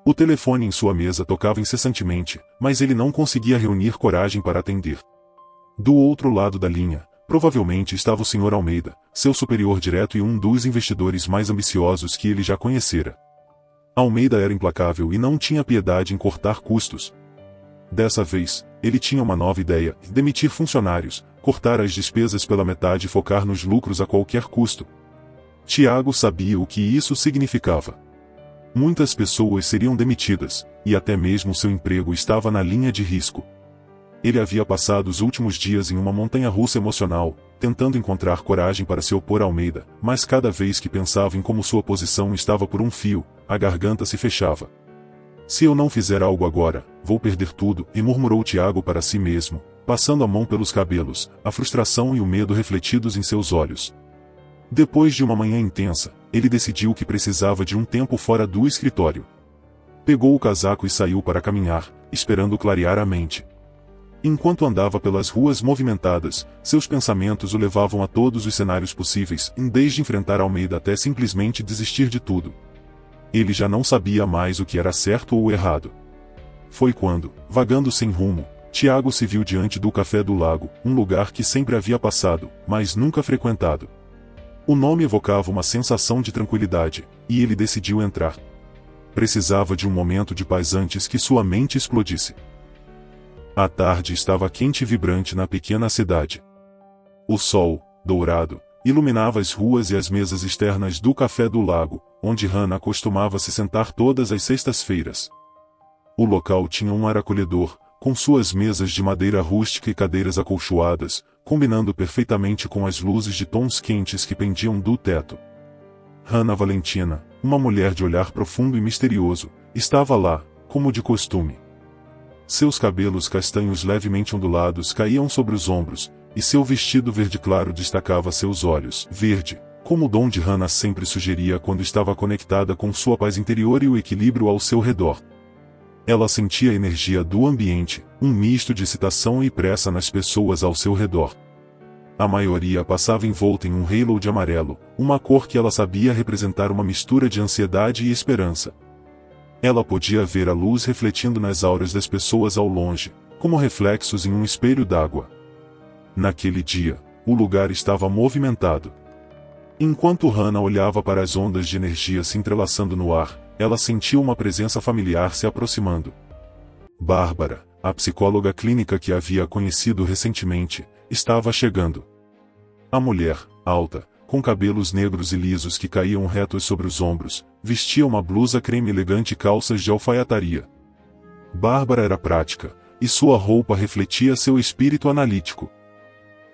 O telefone em sua mesa tocava incessantemente, mas ele não conseguia reunir coragem para atender. Do outro lado da linha, provavelmente estava o Sr. Almeida, seu superior direto e um dos investidores mais ambiciosos que ele já conhecera. Almeida era implacável e não tinha piedade em cortar custos. Dessa vez, ele tinha uma nova ideia: demitir funcionários, cortar as despesas pela metade e focar nos lucros a qualquer custo. Tiago sabia o que isso significava. Muitas pessoas seriam demitidas, e até mesmo seu emprego estava na linha de risco. Ele havia passado os últimos dias em uma montanha-russa emocional, tentando encontrar coragem para se opor a Almeida, mas cada vez que pensava em como sua posição estava por um fio, a garganta se fechava. Se eu não fizer algo agora, vou perder tudo, e murmurou Tiago para si mesmo, passando a mão pelos cabelos, a frustração e o medo refletidos em seus olhos. Depois de uma manhã intensa, ele decidiu que precisava de um tempo fora do escritório. Pegou o casaco e saiu para caminhar, esperando clarear a mente. Enquanto andava pelas ruas movimentadas, seus pensamentos o levavam a todos os cenários possíveis, desde enfrentar Almeida até simplesmente desistir de tudo. Ele já não sabia mais o que era certo ou errado. Foi quando, vagando sem rumo, Tiago se viu diante do Café do Lago, um lugar que sempre havia passado, mas nunca frequentado. O nome evocava uma sensação de tranquilidade, e ele decidiu entrar. Precisava de um momento de paz antes que sua mente explodisse. A tarde estava quente e vibrante na pequena cidade. O sol, dourado, iluminava as ruas e as mesas externas do Café do Lago, onde Hannah costumava se sentar todas as sextas-feiras. O local tinha um ar acolhedor, com suas mesas de madeira rústica e cadeiras acolchoadas, combinando perfeitamente com as luzes de tons quentes que pendiam do teto. Hannah Valentina, uma mulher de olhar profundo e misterioso, estava lá, como de costume. Seus cabelos castanhos levemente ondulados caíam sobre os ombros, e seu vestido verde claro destacava seus olhos. Verde, como o dom de Hannah sempre sugeria quando estava conectada com sua paz interior e o equilíbrio ao seu redor. Ela sentia a energia do ambiente, um misto de excitação e pressa nas pessoas ao seu redor. A maioria passava envolta em um halo de amarelo, uma cor que ela sabia representar uma mistura de ansiedade e esperança. Ela podia ver a luz refletindo nas auras das pessoas ao longe, como reflexos em um espelho d'água. Naquele dia, o lugar estava movimentado. Enquanto Hannah olhava para as ondas de energia se entrelaçando no ar, ela sentiu uma presença familiar se aproximando. Bárbara, a psicóloga clínica que havia conhecido recentemente, estava chegando. A mulher, alta, com cabelos negros e lisos que caíam retos sobre os ombros, vestia uma blusa creme elegante e calças de alfaiataria. Bárbara era prática, e sua roupa refletia seu espírito analítico.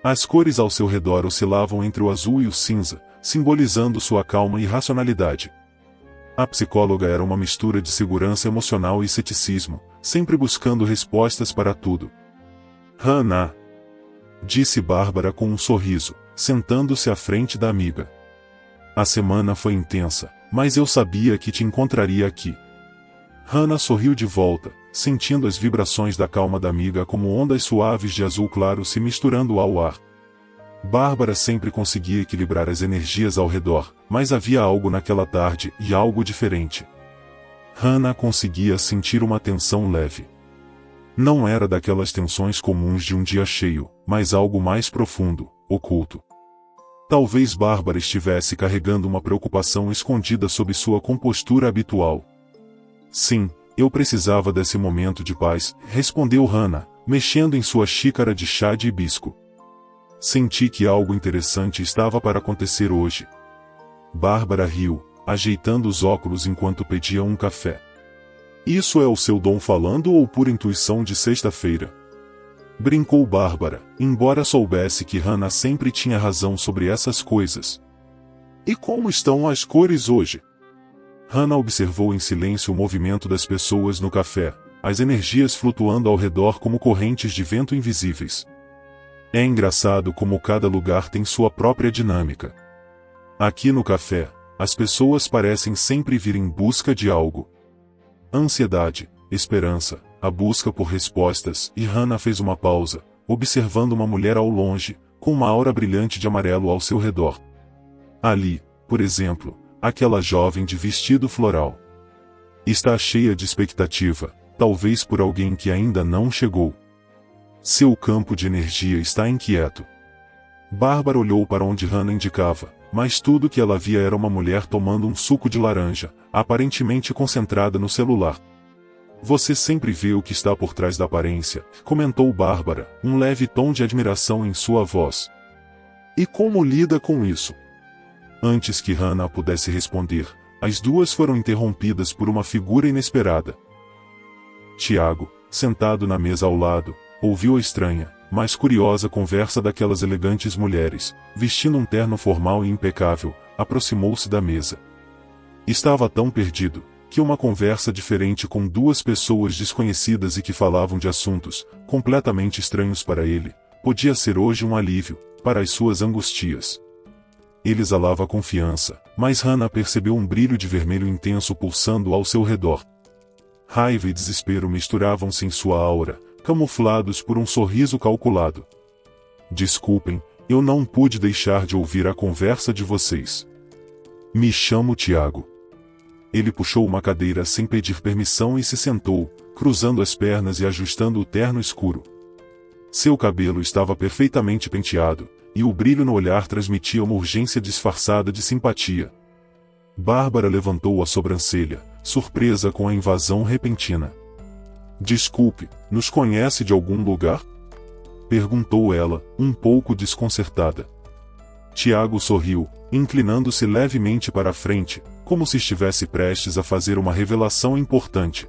As cores ao seu redor oscilavam entre o azul e o cinza, simbolizando sua calma e racionalidade. A psicóloga era uma mistura de segurança emocional e ceticismo, sempre buscando respostas para tudo. Hannah, disse Bárbara com um sorriso, sentando-se à frente da amiga. A semana foi intensa, mas eu sabia que te encontraria aqui. Hannah sorriu de volta, sentindo as vibrações da calma da amiga como ondas suaves de azul claro se misturando ao ar. Bárbara sempre conseguia equilibrar as energias ao redor, mas havia algo naquela tarde e algo diferente. Hannah conseguia sentir uma tensão leve. Não era daquelas tensões comuns de um dia cheio, mas algo mais profundo, oculto. Talvez Bárbara estivesse carregando uma preocupação escondida sob sua compostura habitual. Sim, eu precisava desse momento de paz, respondeu Hannah, mexendo em sua xícara de chá de hibisco. Senti que algo interessante estava para acontecer hoje. Bárbara riu, ajeitando os óculos enquanto pedia um café. Isso é o seu dom falando ou pura intuição de sexta-feira? Brincou Bárbara, embora soubesse que Hannah sempre tinha razão sobre essas coisas. E como estão as cores hoje? Hannah observou em silêncio o movimento das pessoas no café, as energias flutuando ao redor como correntes de vento invisíveis. É engraçado como cada lugar tem sua própria dinâmica. Aqui no café, as pessoas parecem sempre vir em busca de algo. Ansiedade, esperança, a busca por respostas, e Hannah fez uma pausa, observando uma mulher ao longe, com uma aura brilhante de amarelo ao seu redor. Ali, por exemplo, aquela jovem de vestido floral. Está cheia de expectativa, talvez por alguém que ainda não chegou. Seu campo de energia está inquieto. Bárbara olhou para onde Hannah indicava, mas tudo que ela via era uma mulher tomando um suco de laranja, aparentemente concentrada no celular. Você sempre vê o que está por trás da aparência, comentou Bárbara, um leve tom de admiração em sua voz. E como lida com isso? Antes que Hannah pudesse responder, as duas foram interrompidas por uma figura inesperada. Tiago, sentado na mesa ao lado, ouviu a estranha, mas curiosa conversa daquelas elegantes mulheres, vestindo um terno formal e impecável, aproximou-se da mesa. Estava tão perdido, que uma conversa diferente com duas pessoas desconhecidas e que falavam de assuntos completamente estranhos para ele, podia ser hoje um alívio para as suas angustias. Ele exalava confiança, mas Hannah percebeu um brilho de vermelho intenso pulsando ao seu redor. Raiva e desespero misturavam-se em sua aura, camuflados por um sorriso calculado. Desculpem, eu não pude deixar de ouvir a conversa de vocês. Me chamo Tiago. Ele puxou uma cadeira sem pedir permissão e se sentou, cruzando as pernas e ajustando o terno escuro. Seu cabelo estava perfeitamente penteado, e o brilho no olhar transmitia uma urgência disfarçada de simpatia. Bárbara levantou a sobrancelha, surpresa com a invasão repentina. Desculpe, nos conhece de algum lugar? Perguntou ela, um pouco desconcertada. Tiago sorriu, inclinando-se levemente para a frente, como se estivesse prestes a fazer uma revelação importante.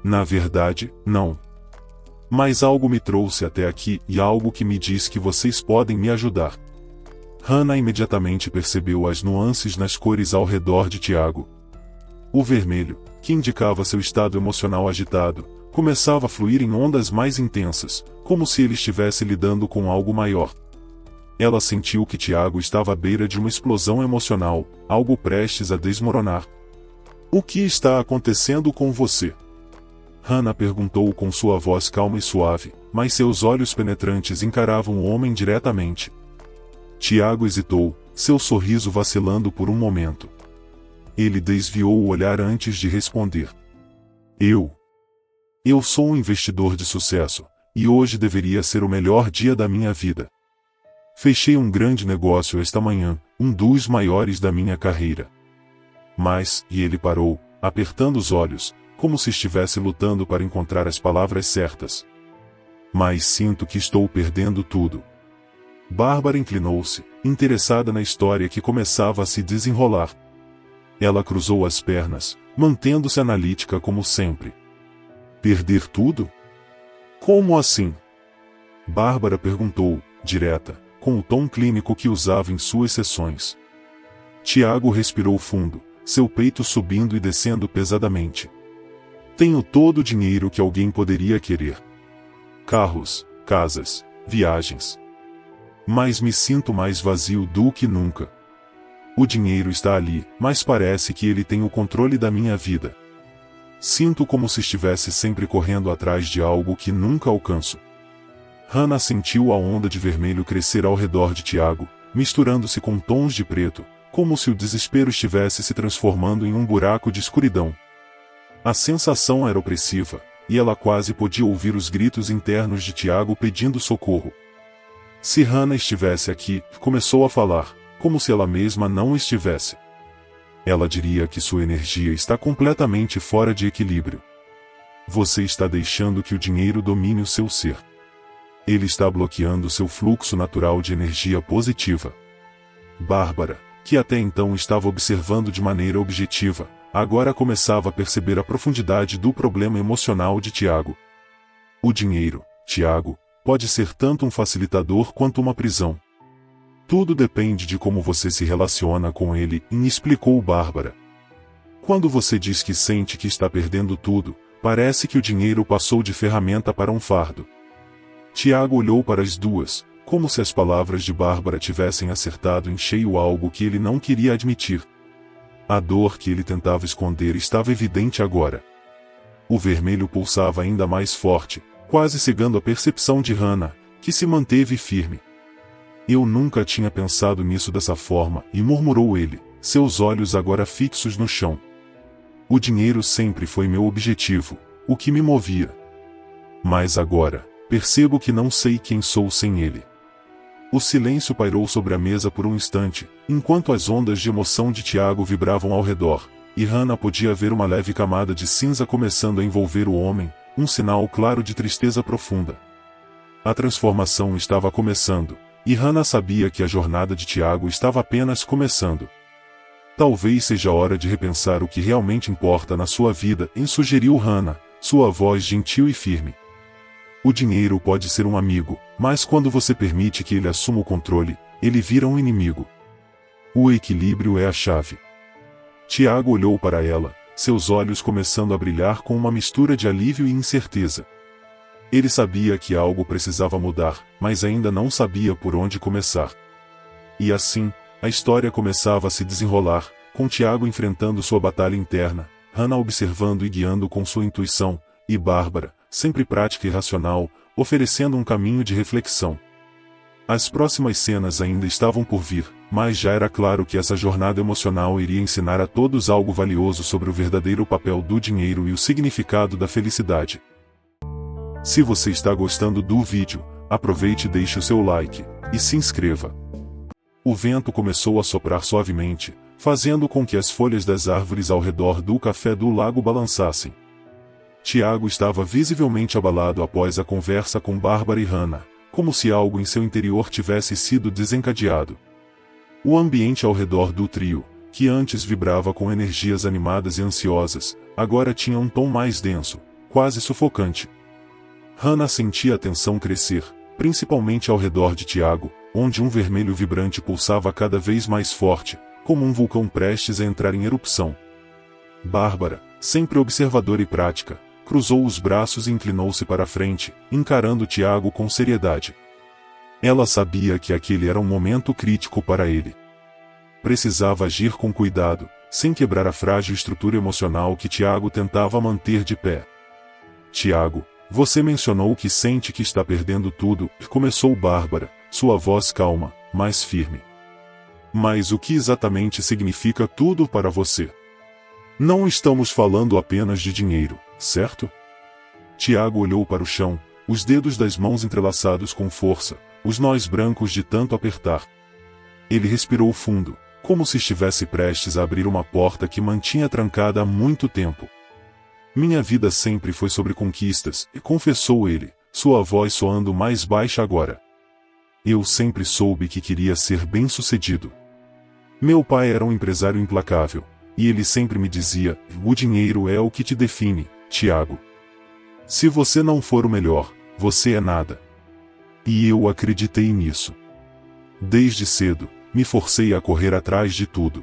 Na verdade, não. Mas algo me trouxe até aqui e algo que me diz que vocês podem me ajudar. Hannah imediatamente percebeu as nuances nas cores ao redor de Tiago. O vermelho, que indicava seu estado emocional agitado, começava a fluir em ondas mais intensas, como se ele estivesse lidando com algo maior. Ela sentiu que Tiago estava à beira de uma explosão emocional, algo prestes a desmoronar. O que está acontecendo com você? Hannah perguntou com sua voz calma e suave, mas seus olhos penetrantes encaravam o homem diretamente. Tiago hesitou, seu sorriso vacilando por um momento. Ele desviou o olhar antes de responder. Eu sou um investidor de sucesso, e hoje deveria ser o melhor dia da minha vida. Fechei um grande negócio esta manhã, um dos maiores da minha carreira. Mas, e ele parou, apertando os olhos, como se estivesse lutando para encontrar as palavras certas. Mas sinto que estou perdendo tudo. Bárbara inclinou-se, interessada na história que começava a se desenrolar. Ela cruzou as pernas, mantendo-se analítica como sempre. Perder tudo? Como assim? Bárbara perguntou, direta, com o tom clínico que usava em suas sessões. Tiago respirou fundo, seu peito subindo e descendo pesadamente. Tenho todo o dinheiro que alguém poderia querer. Carros, casas, viagens. Mas me sinto mais vazio do que nunca. O dinheiro está ali, mas parece que ele tem o controle da minha vida. Sinto como se estivesse sempre correndo atrás de algo que nunca alcanço. Hannah sentiu a onda de vermelho crescer ao redor de Tiago, misturando-se com tons de preto, como se o desespero estivesse se transformando em um buraco de escuridão. A sensação era opressiva, e ela quase podia ouvir os gritos internos de Tiago pedindo socorro. Se Hannah estivesse aqui, começou a falar, como se ela mesma não estivesse. Ela diria que sua energia está completamente fora de equilíbrio. Você está deixando que o dinheiro domine o seu ser. Ele está bloqueando seu fluxo natural de energia positiva. Bárbara, que até então estava observando de maneira objetiva, agora começava a perceber a profundidade do problema emocional de Tiago. O dinheiro, Tiago, pode ser tanto um facilitador quanto uma prisão. Tudo depende de como você se relaciona com ele, explicou Bárbara. Quando você diz que sente que está perdendo tudo, parece que o dinheiro passou de ferramenta para um fardo. Tiago olhou para as duas, como se as palavras de Bárbara tivessem acertado em cheio algo que ele não queria admitir. A dor que ele tentava esconder estava evidente agora. O vermelho pulsava ainda mais forte, quase cegando a percepção de Hannah, que se manteve firme. Eu nunca tinha pensado nisso dessa forma, e murmurou ele, seus olhos agora fixos no chão. O dinheiro sempre foi meu objetivo, o que me movia. Mas agora, percebo que não sei quem sou sem ele. O silêncio pairou sobre a mesa por um instante, enquanto as ondas de emoção de Tiago vibravam ao redor, e Hannah podia ver uma leve camada de cinza começando a envolver o homem, um sinal claro de tristeza profunda. A transformação estava começando, e Hannah sabia que a jornada de Tiago estava apenas começando. Talvez seja hora de repensar o que realmente importa na sua vida, sugeriu Hannah, sua voz gentil e firme. O dinheiro pode ser um amigo, mas quando você permite que ele assuma o controle, ele vira um inimigo. O equilíbrio é a chave. Tiago olhou para ela, seus olhos começando a brilhar com uma mistura de alívio e incerteza. Ele sabia que algo precisava mudar, mas ainda não sabia por onde começar. E assim, a história começava a se desenrolar, com Tiago enfrentando sua batalha interna, Hannah observando e guiando com sua intuição, e Bárbara, sempre prática e racional, oferecendo um caminho de reflexão. As próximas cenas ainda estavam por vir, mas já era claro que essa jornada emocional iria ensinar a todos algo valioso sobre o verdadeiro papel do dinheiro e o significado da felicidade. Se você está gostando do vídeo, aproveite e deixe o seu like, e se inscreva. O vento começou a soprar suavemente, fazendo com que as folhas das árvores ao redor do café do lago balançassem. Tiago estava visivelmente abalado após a conversa com Bárbara e Hannah, como se algo em seu interior tivesse sido desencadeado. O ambiente ao redor do trio, que antes vibrava com energias animadas e ansiosas, agora tinha um tom mais denso, quase sufocante. Hannah sentia a tensão crescer, principalmente ao redor de Tiago, onde um vermelho vibrante pulsava cada vez mais forte, como um vulcão prestes a entrar em erupção. Bárbara, sempre observadora e prática, cruzou os braços e inclinou-se para a frente, encarando Tiago com seriedade. Ela sabia que aquele era um momento crítico para ele. Precisava agir com cuidado, sem quebrar a frágil estrutura emocional que Tiago tentava manter de pé. Tiago, você mencionou que sente que está perdendo tudo, começou Bárbara, sua voz calma, mas firme. Mas o que exatamente significa tudo para você? Não estamos falando apenas de dinheiro, certo? Tiago olhou para o chão, os dedos das mãos entrelaçados com força, os nós brancos de tanto apertar. Ele respirou fundo, como se estivesse prestes a abrir uma porta que mantinha trancada há muito tempo. Minha vida sempre foi sobre conquistas, confessou ele, sua voz soando mais baixa agora. Eu sempre soube que queria ser bem-sucedido. Meu pai era um empresário implacável, e ele sempre me dizia, o dinheiro é o que te define, Tiago. Se você não for o melhor, você é nada. E eu acreditei nisso. Desde cedo, me forcei a correr atrás de tudo.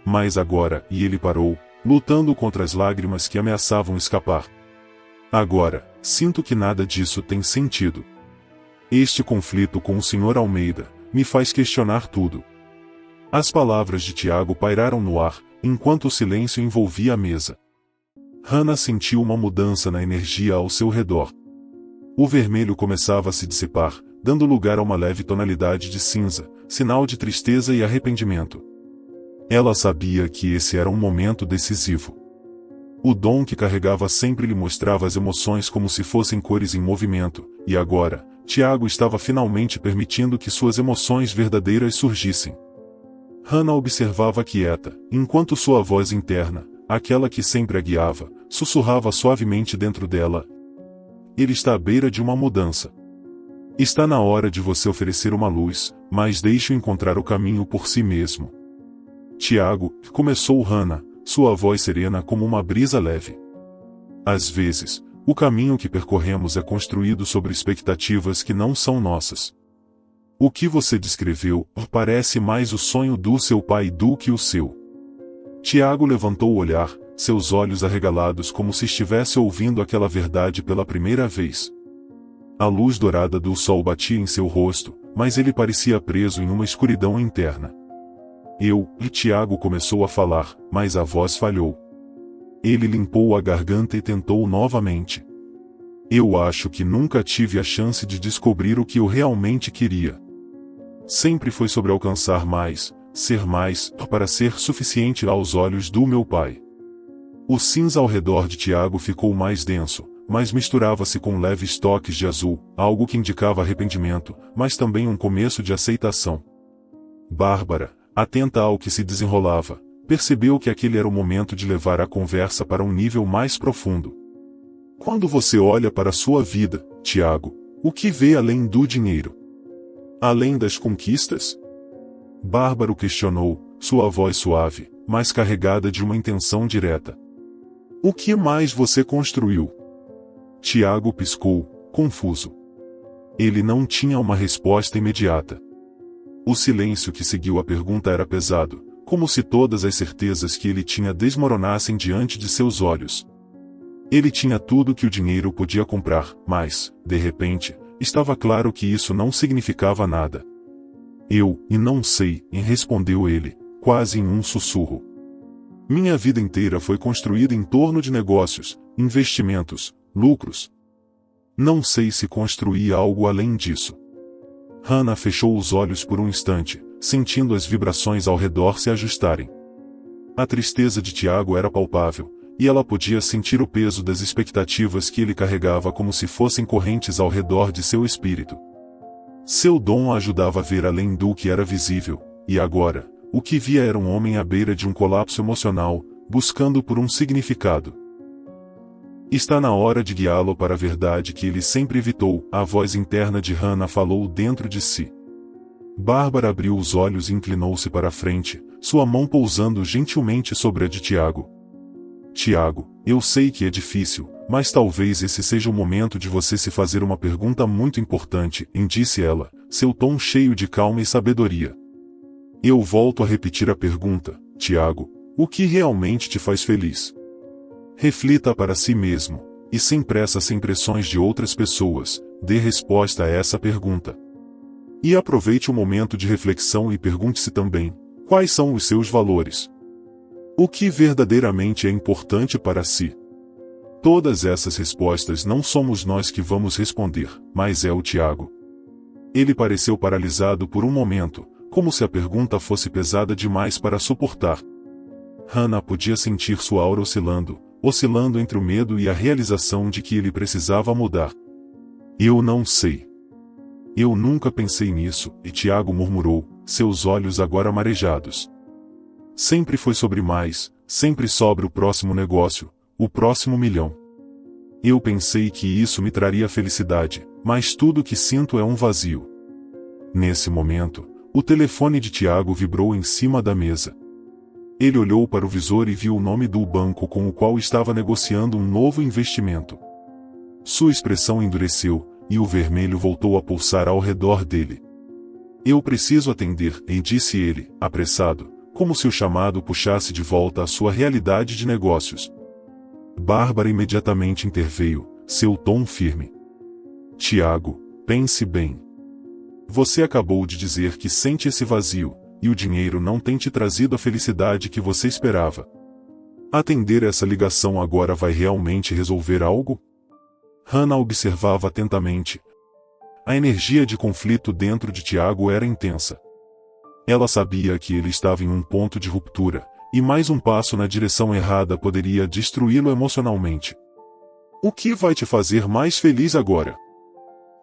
Mas agora, e ele parou, lutando contra as lágrimas que ameaçavam escapar. Agora, sinto que nada disso tem sentido. Este conflito com o Sr. Almeida me faz questionar tudo. As palavras de Tiago pairaram no ar, enquanto o silêncio envolvia a mesa. Hannah sentiu uma mudança na energia ao seu redor. O vermelho começava a se dissipar, dando lugar a uma leve tonalidade de cinza, sinal de tristeza e arrependimento. Ela sabia que esse era um momento decisivo. O dom que carregava sempre lhe mostrava as emoções como se fossem cores em movimento, e agora, Tiago estava finalmente permitindo que suas emoções verdadeiras surgissem. Hannah observava quieta, enquanto sua voz interna, aquela que sempre a guiava, sussurrava suavemente dentro dela. Ele está à beira de uma mudança. Está na hora de você oferecer uma luz, mas deixe-o encontrar o caminho por si mesmo. Tiago, começou Hannah, sua voz serena como uma brisa leve. Às vezes, o caminho que percorremos é construído sobre expectativas que não são nossas. O que você descreveu parece mais o sonho do seu pai do que o seu. Tiago levantou o olhar, seus olhos arregalados como se estivesse ouvindo aquela verdade pela primeira vez. A luz dourada do sol batia em seu rosto, mas ele parecia preso em uma escuridão interna. Tiago começou a falar, mas a voz falhou. Ele limpou a garganta e tentou novamente. Eu acho que nunca tive a chance de descobrir o que eu realmente queria. Sempre foi sobre alcançar mais, ser mais, para ser suficiente aos olhos do meu pai. O cinza ao redor de Tiago ficou mais denso, mas misturava-se com leves toques de azul, algo que indicava arrependimento, mas também um começo de aceitação. Bárbara, atenta ao que se desenrolava, percebeu que aquele era o momento de levar a conversa para um nível mais profundo. Quando você olha para a sua vida, Tiago, o que vê além do dinheiro? Além das conquistas? Bárbara o questionou, sua voz suave, mas carregada de uma intenção direta. O que mais você construiu? Tiago piscou, confuso. Ele não tinha uma resposta imediata. O silêncio que seguiu a pergunta era pesado, como se todas as certezas que ele tinha desmoronassem diante de seus olhos. Ele tinha tudo que o dinheiro podia comprar, mas, de repente, estava claro que isso não significava nada. E não sei, respondeu ele, quase em um sussurro. Minha vida inteira foi construída em torno de negócios, investimentos, lucros. Não sei se construí algo além disso. Hannah fechou os olhos por um instante, sentindo as vibrações ao redor se ajustarem. A tristeza de Tiago era palpável, e ela podia sentir o peso das expectativas que ele carregava como se fossem correntes ao redor de seu espírito. Seu dom a ajudava a ver além do que era visível, e agora, o que via era um homem à beira de um colapso emocional, buscando por um significado. Está na hora de guiá-lo para a verdade que ele sempre evitou, a voz interna de Hannah falou dentro de si. Bárbara abriu os olhos e inclinou-se para a frente, sua mão pousando gentilmente sobre a de Tiago. Tiago, eu sei que é difícil, mas talvez esse seja o momento de você se fazer uma pergunta muito importante, disse ela, seu tom cheio de calma e sabedoria. Eu volto a repetir a pergunta, Tiago, o que realmente te faz feliz? Reflita para si mesmo, e sem pressa sem pressões de outras pessoas, dê resposta a essa pergunta. E aproveite o momento de reflexão e pergunte-se também, quais são os seus valores? O que verdadeiramente é importante para si? Todas essas respostas não somos nós que vamos responder, mas é o Tiago. Ele pareceu paralisado por um momento, como se a pergunta fosse pesada demais para suportar. Hannah podia sentir sua aura oscilando entre o medo e a realização de que ele precisava mudar. Eu não sei. Eu nunca pensei nisso, e Tiago murmurou, seus olhos agora marejados. Sempre foi sobre mais, sempre sobre o próximo negócio, o próximo milhão. Eu pensei que isso me traria felicidade, mas tudo que sinto é um vazio. Nesse momento, o telefone de Tiago vibrou em cima da mesa. Ele olhou para o visor e viu o nome do banco com o qual estava negociando um novo investimento. Sua expressão endureceu, e o vermelho voltou a pulsar ao redor dele. Eu preciso atender, disse ele, apressado, como se o chamado puxasse de volta a sua realidade de negócios. Bárbara imediatamente interveio, seu tom firme. Tiago, pense bem. Você acabou de dizer que sente esse vazio, e o dinheiro não tem te trazido a felicidade que você esperava. Atender essa ligação agora vai realmente resolver algo? Hannah observava atentamente. A energia de conflito dentro de Tiago era intensa. Ela sabia que ele estava em um ponto de ruptura, e mais um passo na direção errada poderia destruí-lo emocionalmente. O que vai te fazer mais feliz agora?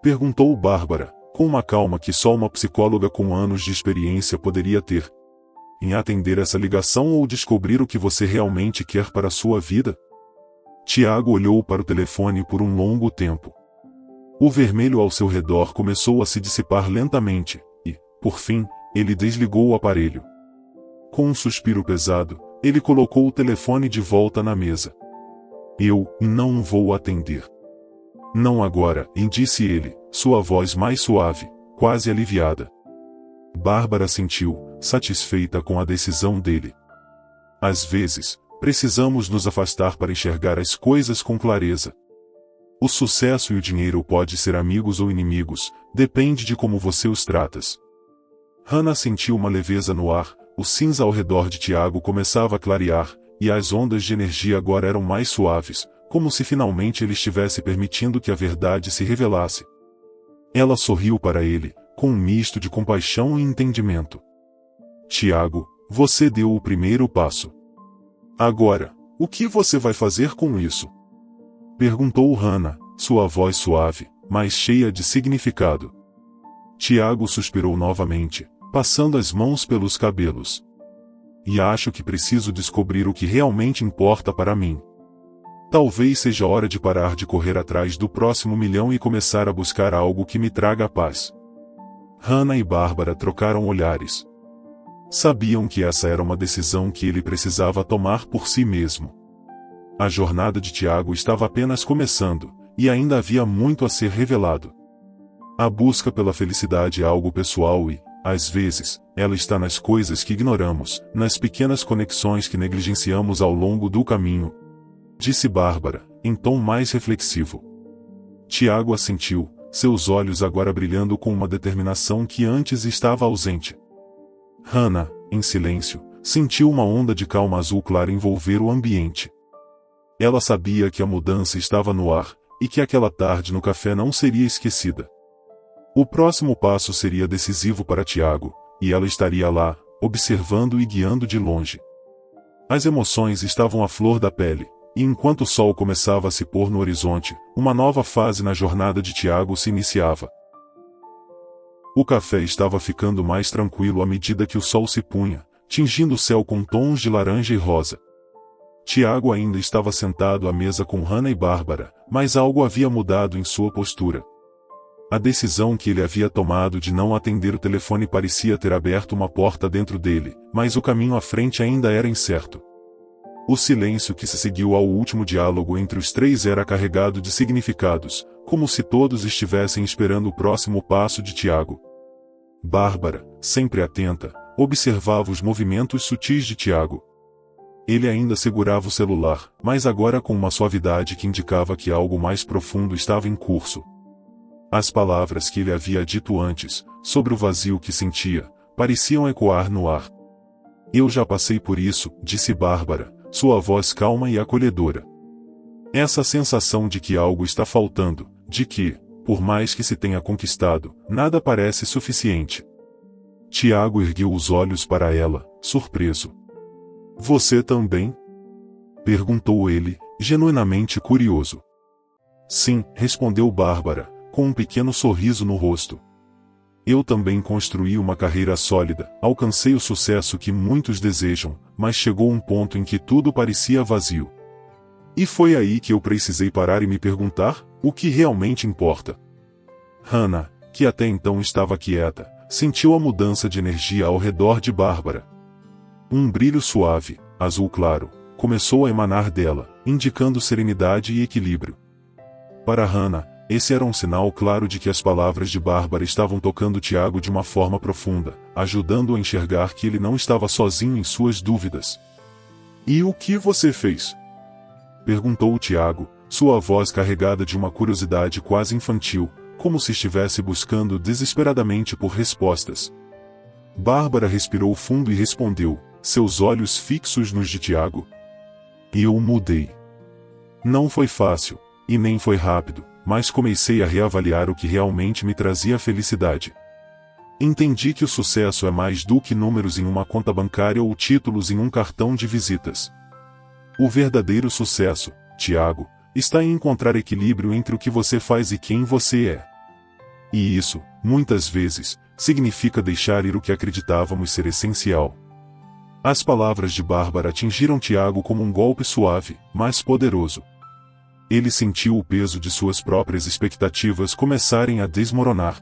Perguntou Bárbara, com uma calma que só uma psicóloga com anos de experiência poderia ter. Em atender essa ligação ou descobrir o que você realmente quer para a sua vida? Tiago olhou para o telefone por um longo tempo. O vermelho ao seu redor começou a se dissipar lentamente, e, por fim, ele desligou o aparelho. Com um suspiro pesado, ele colocou o telefone de volta na mesa. Eu não vou atender. Não agora, disse ele, sua voz mais suave, quase aliviada. Bárbara sentiu, satisfeita com a decisão dele. Às vezes, precisamos nos afastar para enxergar as coisas com clareza. O sucesso e o dinheiro podem ser amigos ou inimigos, depende de como você os tratas. Hannah sentiu uma leveza no ar, o cinza ao redor de Tiago começava a clarear, e as ondas de energia agora eram mais suaves, como se finalmente ele estivesse permitindo que a verdade se revelasse. Ela sorriu para ele, com um misto de compaixão e entendimento. Tiago, você deu o primeiro passo. Agora, O que você vai fazer com isso? Perguntou Hannah, sua voz suave, mas cheia de significado. Tiago suspirou novamente, passando as mãos pelos cabelos. E acho que preciso descobrir o que realmente importa para mim. Talvez seja hora de parar de correr atrás do próximo milhão e começar a buscar algo que me traga paz. Hannah e Bárbara trocaram olhares. Sabiam que essa era uma decisão que ele precisava tomar por si mesmo. A jornada de Tiago estava apenas começando, e ainda havia muito a ser revelado. A busca pela felicidade é algo pessoal e, às vezes, ela está nas coisas que ignoramos, nas pequenas conexões que negligenciamos ao longo do caminho, disse Bárbara, em tom mais reflexivo. Tiago assentiu, seus olhos agora brilhando com uma determinação que antes estava ausente. Hannah, em silêncio, sentiu uma onda de calma azul clara envolver o ambiente. Ela sabia que a mudança estava no ar, e que aquela tarde no café não seria esquecida. O próximo passo seria decisivo para Tiago, e ela estaria lá, observando e guiando de longe. As emoções estavam à flor da pele, e enquanto o sol começava a se pôr no horizonte, uma nova fase na jornada de Tiago se iniciava. O café estava ficando mais tranquilo à medida que o sol se punha, tingindo o céu com tons de laranja e rosa. Tiago ainda estava sentado à mesa com Hannah e Bárbara, mas algo havia mudado em sua postura. A decisão que ele havia tomado de não atender o telefone parecia ter aberto uma porta dentro dele, mas o caminho à frente ainda era incerto. O silêncio que se seguiu ao último diálogo entre os três era carregado de significados, como se todos estivessem esperando o próximo passo de Tiago. Bárbara, sempre atenta, observava os movimentos sutis de Tiago. Ele ainda segurava o celular, mas agora com uma suavidade que indicava que algo mais profundo estava em curso. As palavras que ele havia dito antes, sobre o vazio que sentia, pareciam ecoar no ar. Eu já passei por isso, disse Bárbara, sua voz calma e acolhedora. Essa sensação de que algo está faltando, de que, por mais que se tenha conquistado, nada parece suficiente. Tiago ergueu os olhos para ela, surpreso. Você também? Perguntou ele, genuinamente curioso. Sim, respondeu Bárbara, com um pequeno sorriso no rosto. Eu também construí uma carreira sólida, alcancei o sucesso que muitos desejam, mas chegou um ponto em que tudo parecia vazio. E foi aí que eu precisei parar e me perguntar, o que realmente importa? Hannah, que até então estava quieta, sentiu a mudança de energia ao redor de Bárbara. Um brilho suave, azul claro, começou a emanar dela, indicando serenidade e equilíbrio. Para Hannah, esse era um sinal claro de que as palavras de Bárbara estavam tocando Tiago de uma forma profunda, ajudando-o a enxergar que ele não estava sozinho em suas dúvidas. E o que você fez? Perguntou Tiago, sua voz carregada de uma curiosidade quase infantil, como se estivesse buscando desesperadamente por respostas. Bárbara respirou fundo e respondeu, seus olhos fixos nos de Tiago. Eu mudei. Não foi fácil, e nem foi rápido, mas comecei a reavaliar o que realmente me trazia felicidade. Entendi que o sucesso é mais do que números em uma conta bancária ou títulos em um cartão de visitas. O verdadeiro sucesso, Tiago, está em encontrar equilíbrio entre o que você faz e quem você é. E isso, muitas vezes, significa deixar ir o que acreditávamos ser essencial. As palavras de Bárbara atingiram Tiago como um golpe suave, mas poderoso. Ele sentiu o peso de suas próprias expectativas começarem a desmoronar.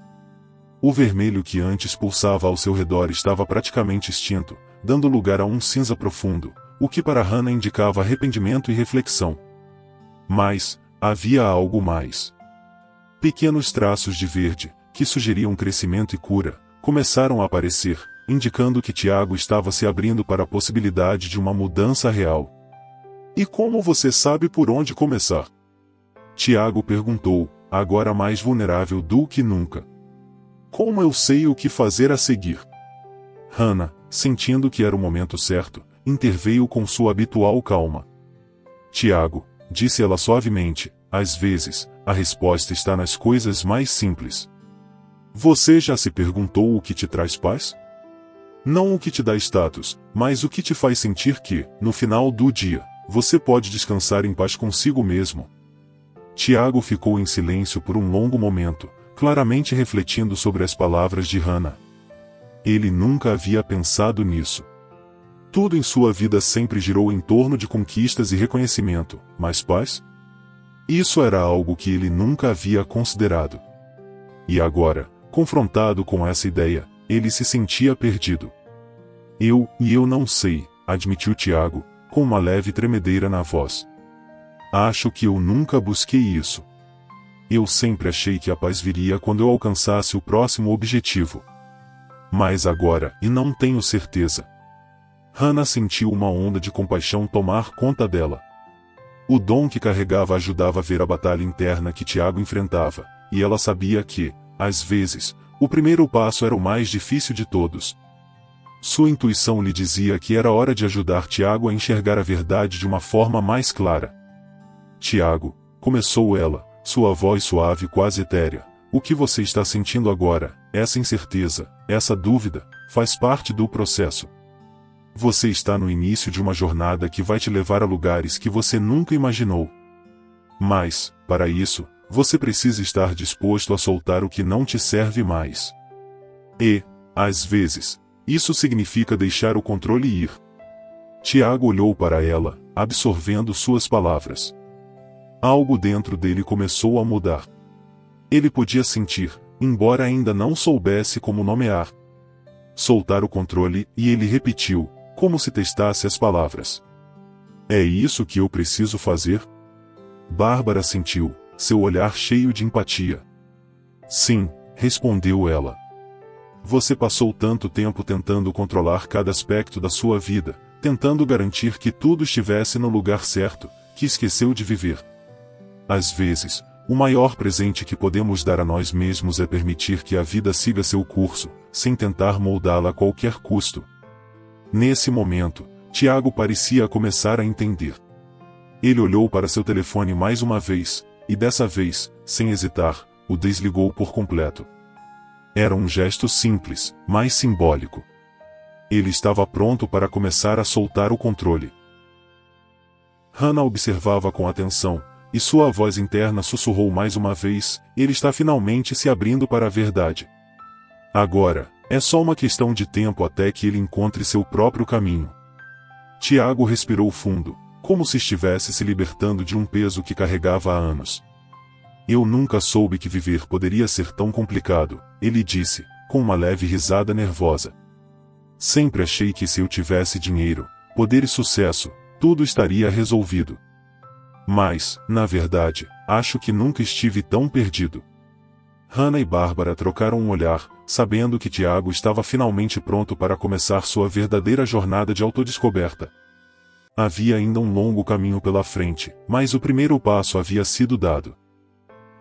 O vermelho que antes pulsava ao seu redor estava praticamente extinto, dando lugar a um cinza profundo, o que para Hannah indicava arrependimento e reflexão. Mas, havia algo mais. Pequenos traços de verde, que sugeriam crescimento e cura, começaram a aparecer, indicando que Tiago estava se abrindo para a possibilidade de uma mudança real. E como você sabe por onde começar? Tiago perguntou, agora mais vulnerável do que nunca. Como eu sei o que fazer a seguir? Hannah, sentindo que era o momento certo, interveio com sua habitual calma. Tiago, disse ela suavemente, às vezes, a resposta está nas coisas mais simples. Você já se perguntou o que te traz paz? Não o que te dá status, mas o que te faz sentir que, no final do dia, você pode descansar em paz consigo mesmo. Tiago ficou em silêncio por um longo momento, claramente refletindo sobre as palavras de Hannah. Ele nunca havia pensado nisso. Tudo em sua vida sempre girou em torno de conquistas e reconhecimento, mas paz? Isso era algo que ele nunca havia considerado. E agora, confrontado com essa ideia, ele se sentia perdido. Eu não sei, admitiu Tiago, com uma leve tremedeira na voz. Acho que eu nunca busquei isso. Eu sempre achei que a paz viria quando eu alcançasse o próximo objetivo. Mas agora, não tenho certeza. Hannah sentiu uma onda de compaixão tomar conta dela. O dom que carregava ajudava a ver a batalha interna que Tiago enfrentava, e ela sabia que, às vezes, o primeiro passo era o mais difícil de todos. Sua intuição lhe dizia que era hora de ajudar Tiago a enxergar a verdade de uma forma mais clara. Tiago, começou ela, sua voz suave quase etérea, o que você está sentindo agora, essa incerteza, essa dúvida, faz parte do processo. Você está no início de uma jornada que vai te levar a lugares que você nunca imaginou. Mas, para isso, você precisa estar disposto a soltar o que não te serve mais. E, às vezes, isso significa deixar o controle ir. Tiago olhou para ela, absorvendo suas palavras. Algo dentro dele começou a mudar. Ele podia sentir, embora ainda não soubesse como nomear. Soltar o controle, e ele repetiu, como se testasse as palavras. É isso que eu preciso fazer? Bárbara sentiu, seu olhar cheio de empatia. Sim, respondeu ela. Você passou tanto tempo tentando controlar cada aspecto da sua vida, tentando garantir que tudo estivesse no lugar certo, que esqueceu de viver. Às vezes, o maior presente que podemos dar a nós mesmos é permitir que a vida siga seu curso, sem tentar moldá-la a qualquer custo. Nesse momento, Tiago parecia começar a entender. Ele olhou para seu telefone mais uma vez, e dessa vez, sem hesitar, o desligou por completo. Era um gesto simples, mas simbólico. Ele estava pronto para começar a soltar o controle. Hannah observava com atenção, e sua voz interna sussurrou mais uma vez, ele está finalmente se abrindo para a verdade. Agora, é só uma questão de tempo até que ele encontre seu próprio caminho. Tiago respirou fundo, como se estivesse se libertando de um peso que carregava há anos. Eu nunca soube que viver poderia ser tão complicado, ele disse, com uma leve risada nervosa. Sempre achei que se eu tivesse dinheiro, poder e sucesso, tudo estaria resolvido. Mas, na verdade, acho que nunca estive tão perdido. Hannah e Bárbara trocaram um olhar, sabendo que Tiago estava finalmente pronto para começar sua verdadeira jornada de autodescoberta. Havia ainda um longo caminho pela frente, mas o primeiro passo havia sido dado.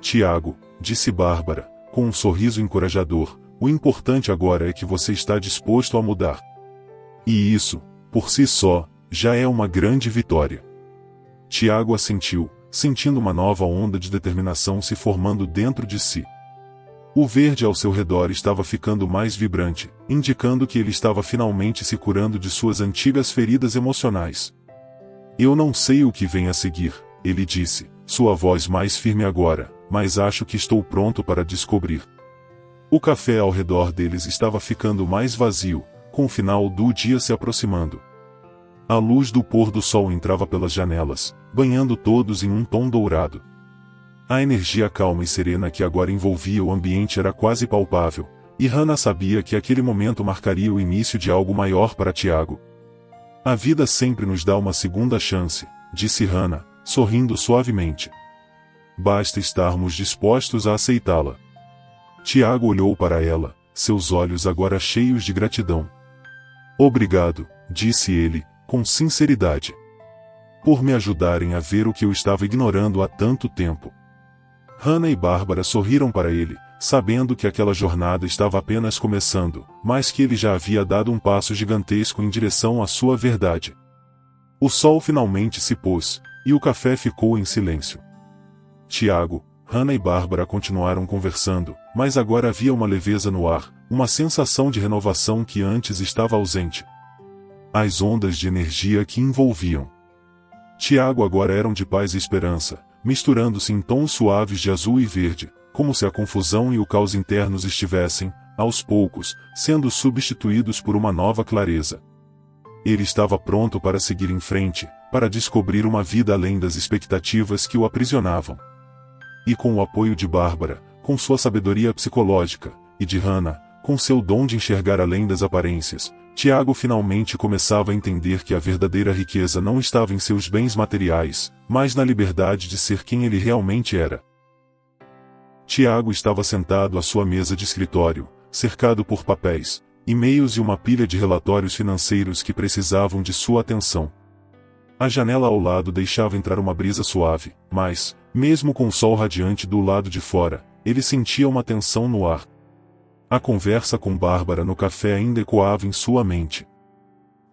Tiago, disse Bárbara, com um sorriso encorajador, o importante agora é que você está disposto a mudar. E isso, por si só, já é uma grande vitória. Tiago assentiu, sentindo uma nova onda de determinação se formando dentro de si. O verde ao seu redor estava ficando mais vibrante, indicando que ele estava finalmente se curando de suas antigas feridas emocionais. Eu não sei o que vem a seguir, ele disse, sua voz mais firme agora, mas acho que estou pronto para descobrir. O café ao redor deles estava ficando mais vazio, com o final do dia se aproximando. A luz do pôr do sol entrava pelas janelas, banhando todos em um tom dourado. A energia calma e serena que agora envolvia o ambiente era quase palpável, e Hannah sabia que aquele momento marcaria o início de algo maior para Tiago. A vida sempre nos dá uma segunda chance, disse Hannah, sorrindo suavemente. Basta estarmos dispostos a aceitá-la. Tiago olhou para ela, seus olhos agora cheios de gratidão. Obrigado, disse ele, com sinceridade. Por me ajudarem a ver o que eu estava ignorando há tanto tempo. Hannah e Bárbara sorriram para ele, sabendo que aquela jornada estava apenas começando, mas que ele já havia dado um passo gigantesco em direção à sua verdade. O sol finalmente se pôs, e o café ficou em silêncio. Tiago, Hannah e Bárbara continuaram conversando, mas agora havia uma leveza no ar, uma sensação de renovação que antes estava ausente. As ondas de energia que envolviam Tiago agora eram de paz e esperança, misturando-se em tons suaves de azul e verde, como se a confusão e o caos internos estivessem, aos poucos, sendo substituídos por uma nova clareza. Ele estava pronto para seguir em frente, para descobrir uma vida além das expectativas que o aprisionavam. E com o apoio de Bárbara, com sua sabedoria psicológica, e de Hannah, com seu dom de enxergar além das aparências, Tiago finalmente começava a entender que a verdadeira riqueza não estava em seus bens materiais, mas na liberdade de ser quem ele realmente era. Tiago estava sentado à sua mesa de escritório, cercado por papéis, e-mails e uma pilha de relatórios financeiros que precisavam de sua atenção. A janela ao lado deixava entrar uma brisa suave, mas, mesmo com o sol radiante do lado de fora, ele sentia uma tensão no ar. A conversa com Bárbara no café ainda ecoava em sua mente.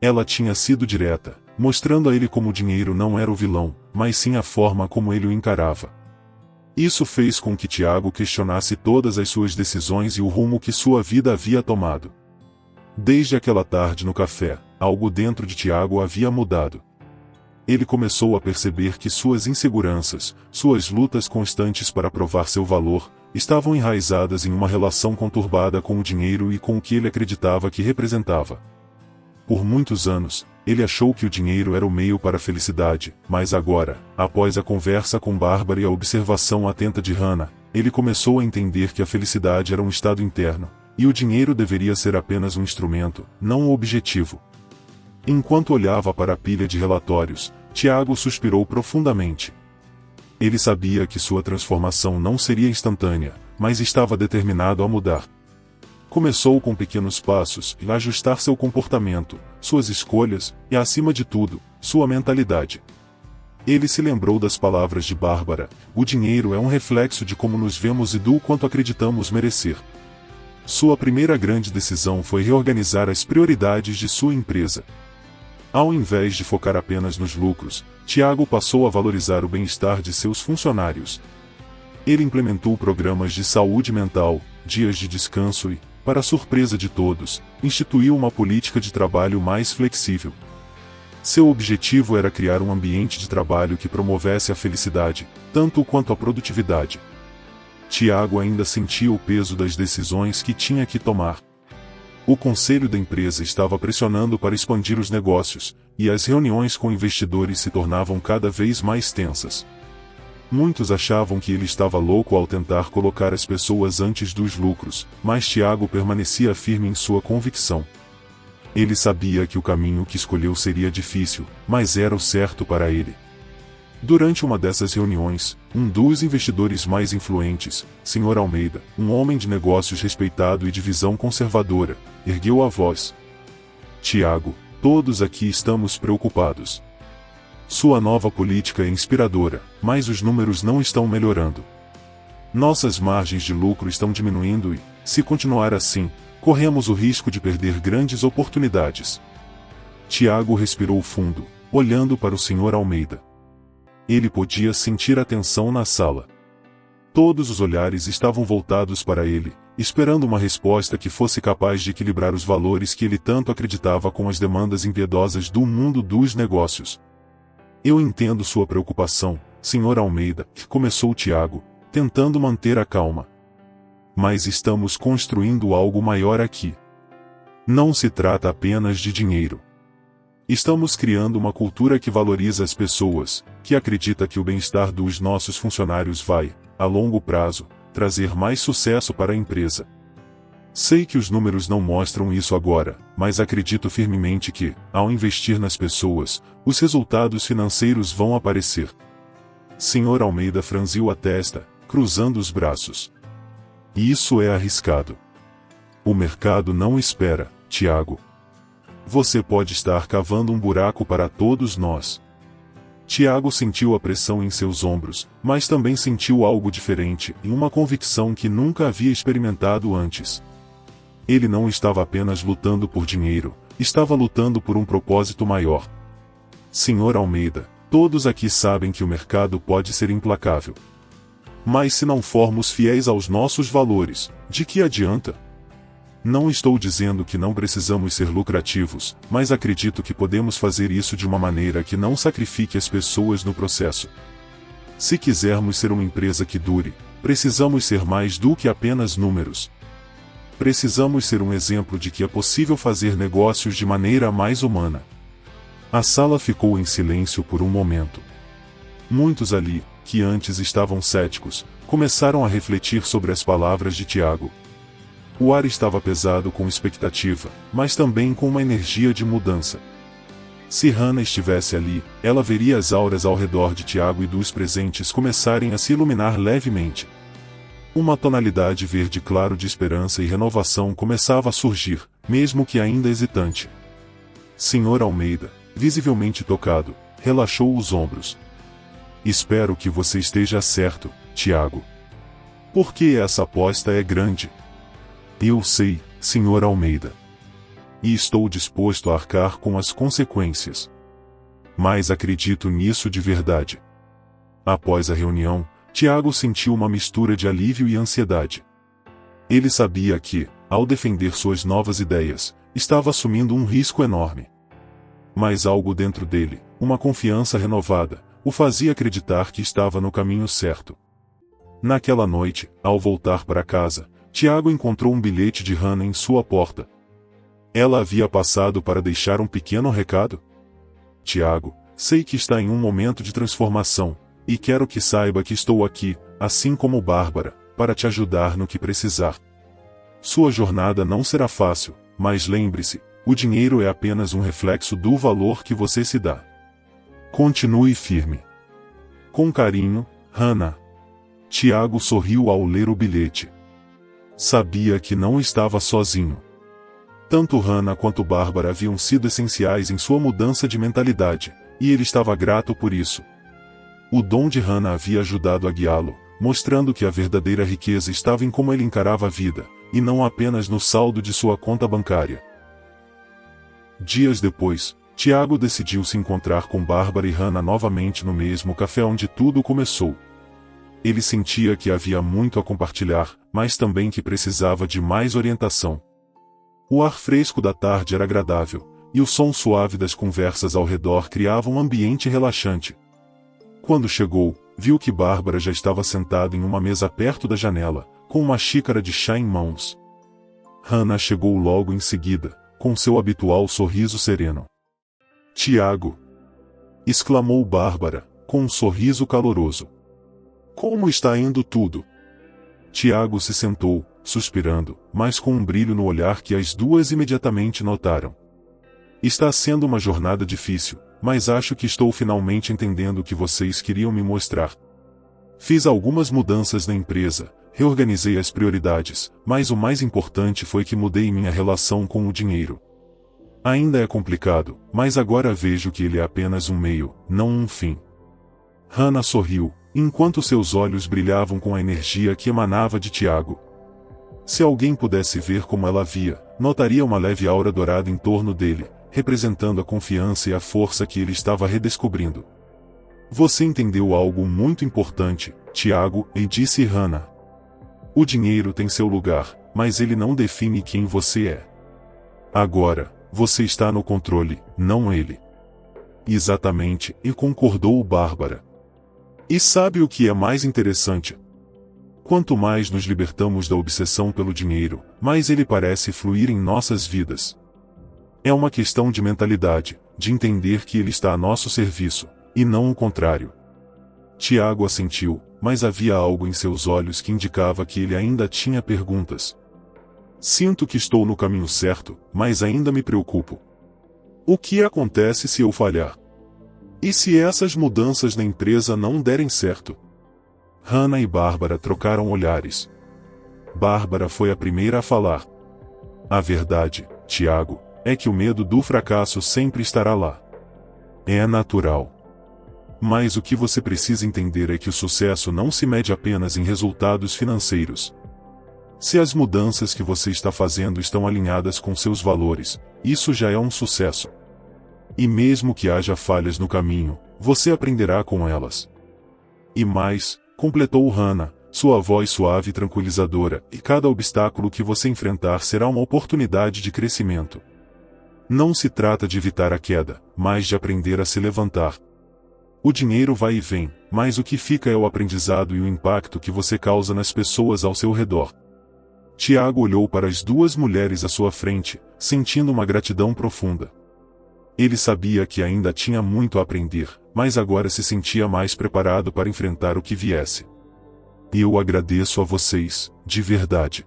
Ela tinha sido direta, mostrando a ele como o dinheiro não era o vilão, mas sim a forma como ele o encarava. Isso fez com que Tiago questionasse todas as suas decisões e o rumo que sua vida havia tomado. Desde aquela tarde no café, algo dentro de Tiago havia mudado. Ele começou a perceber que suas inseguranças, suas lutas constantes para provar seu valor, estavam enraizadas em uma relação conturbada com o dinheiro e com o que ele acreditava que representava. Por muitos anos, ele achou que o dinheiro era o meio para a felicidade, mas agora, após a conversa com Bárbara e a observação atenta de Hannah, ele começou a entender que a felicidade era um estado interno, e o dinheiro deveria ser apenas um instrumento, não um objetivo. Enquanto olhava para a pilha de relatórios, Tiago suspirou profundamente. Ele sabia que sua transformação não seria instantânea, mas estava determinado a mudar. Começou com pequenos passos e a ajustar seu comportamento, suas escolhas e, acima de tudo, sua mentalidade. Ele se lembrou das palavras de Bárbara: o dinheiro é um reflexo de como nos vemos e do quanto acreditamos merecer. Sua primeira grande decisão foi reorganizar as prioridades de sua empresa. Ao invés de focar apenas nos lucros, Tiago passou a valorizar o bem-estar de seus funcionários. Ele implementou programas de saúde mental, dias de descanso e, para a surpresa de todos, instituiu uma política de trabalho mais flexível. Seu objetivo era criar um ambiente de trabalho que promovesse a felicidade, tanto quanto a produtividade. Tiago ainda sentia o peso das decisões que tinha que tomar. O conselho da empresa estava pressionando para expandir os negócios, e as reuniões com investidores se tornavam cada vez mais tensas. Muitos achavam que ele estava louco ao tentar colocar as pessoas antes dos lucros, mas Tiago permanecia firme em sua convicção. Ele sabia que o caminho que escolheu seria difícil, mas era o certo para ele. Durante uma dessas reuniões, um dos investidores mais influentes, Sr. Almeida, um homem de negócios respeitado e de visão conservadora, ergueu a voz. Tiago, todos aqui estamos preocupados. Sua nova política é inspiradora, mas os números não estão melhorando. Nossas margens de lucro estão diminuindo e, se continuar assim, corremos o risco de perder grandes oportunidades. Tiago respirou fundo, olhando para o Sr. Almeida. Ele podia sentir a tensão na sala. Todos os olhares estavam voltados para ele, esperando uma resposta que fosse capaz de equilibrar os valores que ele tanto acreditava com as demandas impiedosas do mundo dos negócios. Eu entendo sua preocupação, Sr. Almeida, começou Tiago, tentando manter a calma. Mas estamos construindo algo maior aqui. Não se trata apenas de dinheiro. Estamos criando uma cultura que valoriza as pessoas, que acredita que o bem-estar dos nossos funcionários vai, a longo prazo, trazer mais sucesso para a empresa. Sei que os números não mostram isso agora, mas acredito firmemente que, ao investir nas pessoas, os resultados financeiros vão aparecer. Sr. Almeida franziu a testa, cruzando os braços. Isso é arriscado. O mercado não espera, Tiago. Você pode estar cavando um buraco para todos nós. Tiago sentiu a pressão em seus ombros, mas também sentiu algo diferente, e uma convicção que nunca havia experimentado antes. Ele não estava apenas lutando por dinheiro, estava lutando por um propósito maior. Sr. Almeida, todos aqui sabem que o mercado pode ser implacável. Mas se não formos fiéis aos nossos valores, de que adianta? Não estou dizendo que não precisamos ser lucrativos, mas acredito que podemos fazer isso de uma maneira que não sacrifique as pessoas no processo. Se quisermos ser uma empresa que dure, precisamos ser mais do que apenas números. Precisamos ser um exemplo de que é possível fazer negócios de maneira mais humana. A sala ficou em silêncio por um momento. Muitos ali, que antes estavam céticos, começaram a refletir sobre as palavras de Tiago. O ar estava pesado com expectativa, mas também com uma energia de mudança. Se Hannah estivesse ali, ela veria as auras ao redor de Tiago e dos presentes começarem a se iluminar levemente. Uma tonalidade verde claro de esperança e renovação começava a surgir, mesmo que ainda hesitante. Sr. Almeida, visivelmente tocado, relaxou os ombros. Espero que você esteja certo, Tiago. Porque essa aposta é grande. Eu sei, Sr. Almeida. E estou disposto a arcar com as consequências. Mas acredito nisso de verdade. Após a reunião, Tiago sentiu uma mistura de alívio e ansiedade. Ele sabia que, ao defender suas novas ideias, estava assumindo um risco enorme. Mas algo dentro dele, uma confiança renovada, o fazia acreditar que estava no caminho certo. Naquela noite, ao voltar para casa, Tiago encontrou um bilhete de Hannah em sua porta. Ela havia passado para deixar um pequeno recado. Tiago, sei que está em um momento de transformação, e quero que saiba que estou aqui, assim como Bárbara, para te ajudar no que precisar. Sua jornada não será fácil, mas lembre-se, o dinheiro é apenas um reflexo do valor que você se dá. Continue firme. Com carinho, Hannah. Tiago sorriu ao ler o bilhete. Sabia que não estava sozinho. Tanto Hannah quanto Bárbara haviam sido essenciais em sua mudança de mentalidade, e ele estava grato por isso. O dom de Hannah havia ajudado a guiá-lo, mostrando que a verdadeira riqueza estava em como ele encarava a vida, e não apenas no saldo de sua conta bancária. Dias depois, Tiago decidiu se encontrar com Bárbara e Hannah novamente no mesmo café onde tudo começou. Ele sentia que havia muito a compartilhar, mas também que precisava de mais orientação. O ar fresco da tarde era agradável, e o som suave das conversas ao redor criava um ambiente relaxante. Quando chegou, viu que Bárbara já estava sentada em uma mesa perto da janela, com uma xícara de chá em mãos. Hannah chegou logo em seguida, com seu habitual sorriso sereno. Tiago! Exclamou Bárbara, com um sorriso caloroso. Como está indo tudo? Tiago se sentou, suspirando, mas com um brilho no olhar que as duas imediatamente notaram. Está sendo uma jornada difícil, mas acho que estou finalmente entendendo o que vocês queriam me mostrar. Fiz algumas mudanças na empresa, reorganizei as prioridades, mas o mais importante foi que mudei minha relação com o dinheiro. Ainda é complicado, mas agora vejo que ele é apenas um meio, não um fim. Hannah sorriu, enquanto seus olhos brilhavam com a energia que emanava de Tiago. Se alguém pudesse ver como ela via, notaria uma leve aura dourada em torno dele, representando a confiança e a força que ele estava redescobrindo. Você entendeu algo muito importante, Tiago, e disse Hannah. O dinheiro tem seu lugar, mas ele não define quem você é. Agora, você está no controle, não ele. Exatamente, e concordou Bárbara. E sabe o que é mais interessante? Quanto mais nos libertamos da obsessão pelo dinheiro, mais ele parece fluir em nossas vidas. É uma questão de mentalidade, de entender que ele está a nosso serviço, e não o contrário. Tiago assentiu, mas havia algo em seus olhos que indicava que ele ainda tinha perguntas. Sinto que estou no caminho certo, mas ainda me preocupo. O que acontece se eu falhar? E se essas mudanças na empresa não derem certo? Hannah e Bárbara trocaram olhares. Bárbara foi a primeira a falar. A verdade, Tiago, é que o medo do fracasso sempre estará lá. É natural. Mas o que você precisa entender é que o sucesso não se mede apenas em resultados financeiros. Se as mudanças que você está fazendo estão alinhadas com seus valores, isso já é um sucesso. E mesmo que haja falhas no caminho, você aprenderá com elas. E mais, completou Hannah, sua voz suave e tranquilizadora, e cada obstáculo que você enfrentar será uma oportunidade de crescimento. Não se trata de evitar a queda, mas de aprender a se levantar. O dinheiro vai e vem, mas o que fica é o aprendizado e o impacto que você causa nas pessoas ao seu redor. Tiago olhou para as duas mulheres à sua frente, sentindo uma gratidão profunda. Ele sabia que ainda tinha muito a aprender, mas agora se sentia mais preparado para enfrentar o que viesse. E eu agradeço a vocês, de verdade.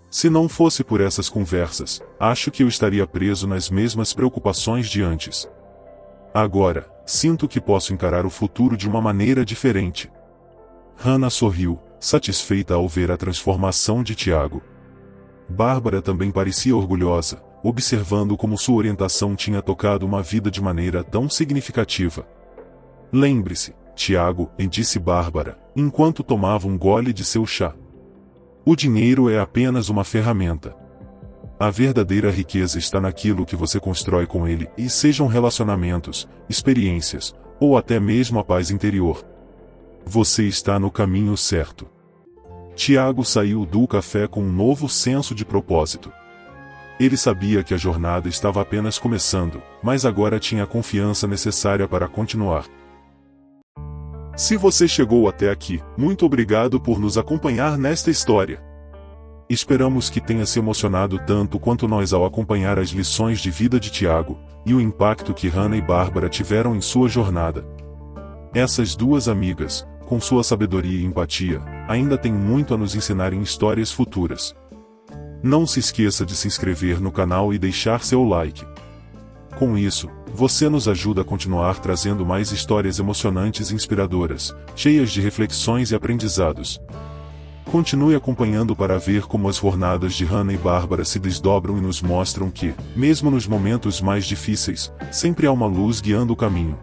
Se não fosse por essas conversas, acho que eu estaria preso nas mesmas preocupações de antes. Agora, sinto que posso encarar o futuro de uma maneira diferente. Hannah sorriu, satisfeita ao ver a transformação de Tiago. Bárbara também parecia orgulhosa, observando como sua orientação tinha tocado uma vida de maneira tão significativa. Lembre-se, Tiago, disse Bárbara, enquanto tomava um gole de seu chá. O dinheiro é apenas uma ferramenta. A verdadeira riqueza está naquilo que você constrói com ele, e sejam relacionamentos, experiências, ou até mesmo a paz interior. Você está no caminho certo. Tiago saiu do café com um novo senso de propósito. Ele sabia que a jornada estava apenas começando, mas agora tinha a confiança necessária para continuar. Se você chegou até aqui, muito obrigado por nos acompanhar nesta história. Esperamos que tenha se emocionado tanto quanto nós ao acompanhar as lições de vida de Tiago, e o impacto que Hannah e Bárbara tiveram em sua jornada. Essas duas amigas, com sua sabedoria e empatia, ainda têm muito a nos ensinar em histórias futuras. Não se esqueça de se inscrever no canal e deixar seu like. Com isso, você nos ajuda a continuar trazendo mais histórias emocionantes e inspiradoras, cheias de reflexões e aprendizados. Continue acompanhando para ver como as jornadas de Hannah e Bárbara se desdobram e nos mostram que, mesmo nos momentos mais difíceis, sempre há uma luz guiando o caminho.